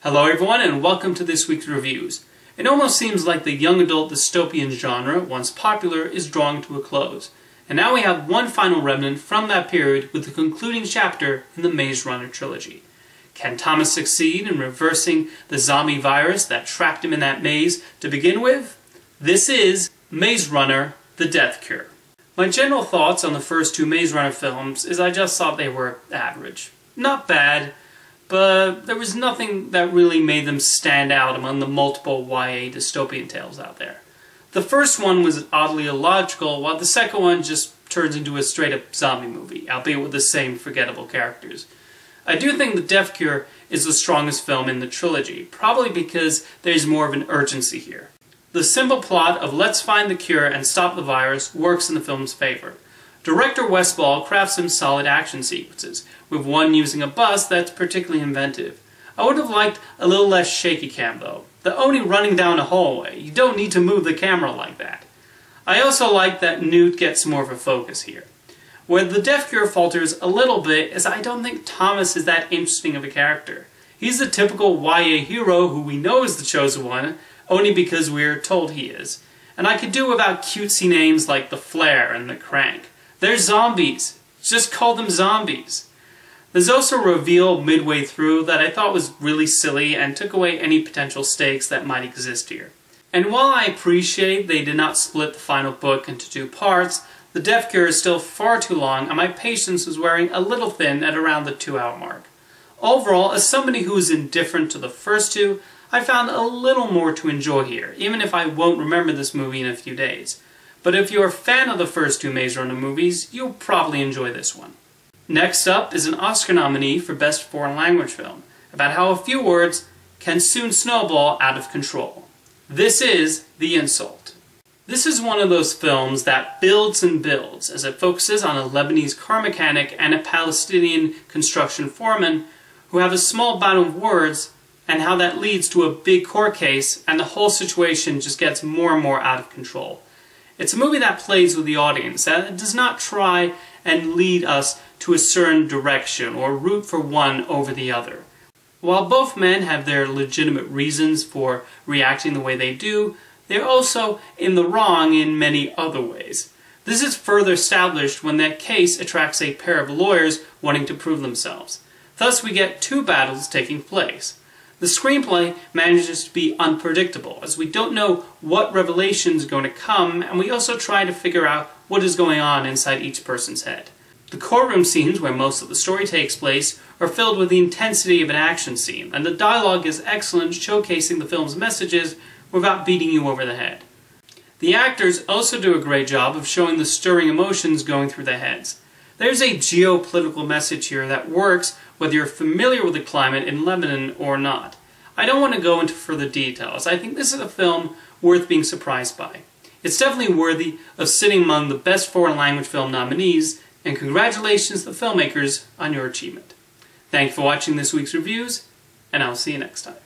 Hello everyone and welcome to this week's reviews. It almost seems like the young adult dystopian genre, once popular, is drawing to a close. And now we have one final remnant from that period with the concluding chapter in the Maze Runner trilogy. Can Thomas succeed in reversing the zombie virus that trapped him in that maze to begin with? This is Maze Runner: The Death Cure. My general thoughts on the first two Maze Runner films is I just thought they were average. Not bad, but there was nothing that really made them stand out among the multiple YA dystopian tales out there. The first one was oddly illogical, while the second one just turns into a straight-up zombie movie, albeit with the same forgettable characters. I do think The Death Cure is the strongest film in the trilogy, probably because there's more of an urgency here. The simple plot of let's find the cure and stop the virus works in the film's favor. Director Westball crafts some solid action sequences, with one using a bus that's particularly inventive. I would have liked a little less shaky cam though. The Oni running down a hallway, you don't need to move the camera like that. I also like that Newt gets more of a focus here. Where The Death Cure falters a little bit is I don't think Thomas is that interesting of a character. He's the typical YA hero who we know is the chosen one, only because we're told he is. And I could do without cutesy names like the Flare and the Crank. They're zombies. Just call them zombies. There's also a reveal midway through that I thought was really silly and took away any potential stakes that might exist here. And while I appreciate they did not split the final book into two parts, The Death Cure is still far too long and my patience was wearing a little thin at around the 2-hour mark. Overall, as somebody who is indifferent to the first two, I found a little more to enjoy here, even if I won't remember this movie in a few days. But if you're a fan of the first two Maze Runner movies, you'll probably enjoy this one. Next up is an Oscar nominee for Best Foreign Language Film, about how a few words can soon snowball out of control. This is The Insult. This is one of those films that builds and builds, as it focuses on a Lebanese car mechanic and a Palestinian construction foreman who have a small bout of words, and how that leads to a big court case, and the whole situation just gets more and more out of control. It's a movie that plays with the audience, that does not try and lead us to a certain direction or root for one over the other. While both men have their legitimate reasons for reacting the way they do, they're also in the wrong in many other ways. This is further established when that case attracts a pair of lawyers wanting to prove themselves. Thus we get two battles taking place. The screenplay manages to be unpredictable, as we don't know what revelation is going to come, and we also try to figure out what is going on inside each person's head. The courtroom scenes, where most of the story takes place, are filled with the intensity of an action scene, and the dialogue is excellent, showcasing the film's messages without beating you over the head. The actors also do a great job of showing the stirring emotions going through their heads. There's a geopolitical message here that works whether you're familiar with the climate in Lebanon or not. I don't want to go into further details. I think this is a film worth being surprised by. It's definitely worthy of sitting among the best foreign language film nominees, and congratulations to the filmmakers on your achievement. Thanks for watching this week's reviews, and I'll see you next time.